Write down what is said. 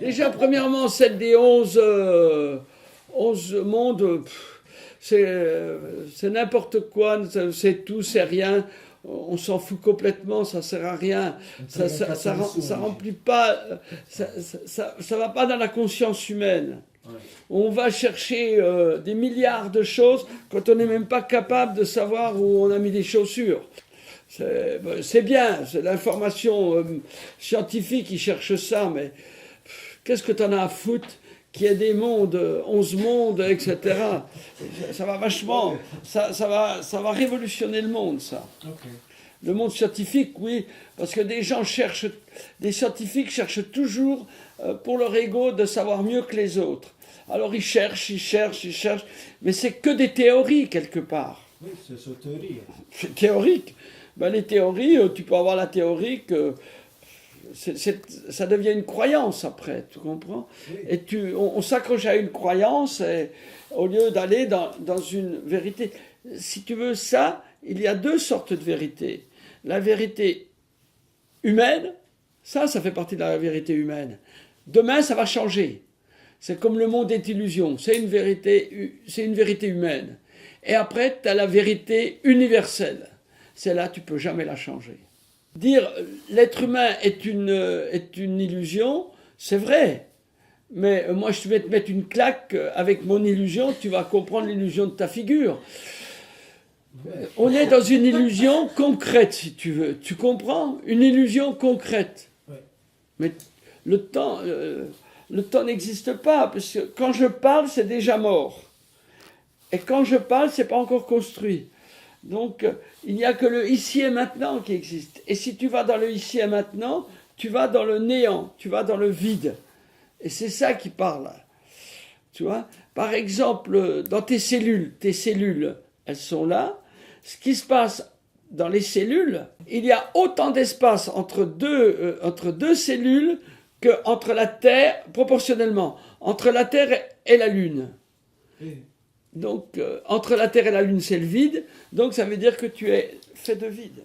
Déjà, premièrement, celle des 11 mondes, c'est n'importe quoi, c'est tout, c'est rien. On s'en fout complètement, ça sert à rien. Ça remplit pas, ça va pas dans la conscience humaine. Ouais. On va chercher des milliards de choses quand on n'est même pas capable de savoir où on a mis les chaussures. C'est bien, c'est l'information scientifique qui cherche ça, mais qu'est-ce que t'en as à foutre qu'il y ait des mondes, 11 mondes, etc. Ça va vachement, ça va révolutionner le monde, ça. Okay. Le monde scientifique, oui, parce que des scientifiques cherchent toujours pour leur ego de savoir mieux que les autres. Alors ils cherchent, mais c'est que des théories quelque part. Oui, c'est sur théorie. C'est théorique. Ben, les théories, tu peux avoir la théorie que ça devient une croyance après, tu comprends? Oui. Et on s'accroche à une croyance au lieu d'aller dans une vérité. Si tu veux ça, il y a deux sortes de vérités. La vérité humaine, ça fait partie de la vérité humaine. Demain, ça va changer. C'est comme le monde est illusion. C'est une vérité humaine. Et après, tu as la vérité universelle. Celle-là, tu ne peux jamais la changer. Dire l'être humain est une illusion, c'est vrai. Mais moi, je vais te mettre une claque avec mon illusion, tu vas comprendre l'illusion de ta figure. On est dans une illusion concrète, si tu veux. Tu comprends? Une illusion concrète. Ouais. Mais le temps n'existe pas, parce que quand je parle, c'est déjà mort. Et quand je parle, c'est pas encore construit. Donc, il n'y a que le ici et maintenant qui existe. Et si tu vas dans le ici et maintenant, tu vas dans le néant, tu vas dans le vide. Et c'est ça qui parle. Tu vois? Par exemple, dans tes cellules, elles sont là. Ce qui se passe dans les cellules, il y a autant d'espace entre deux cellules qu'entre la Terre, proportionnellement, entre la Terre et la Lune. Oui. Donc, entre la Terre et la Lune, c'est le vide. Donc, ça veut dire que tu es fait de vide.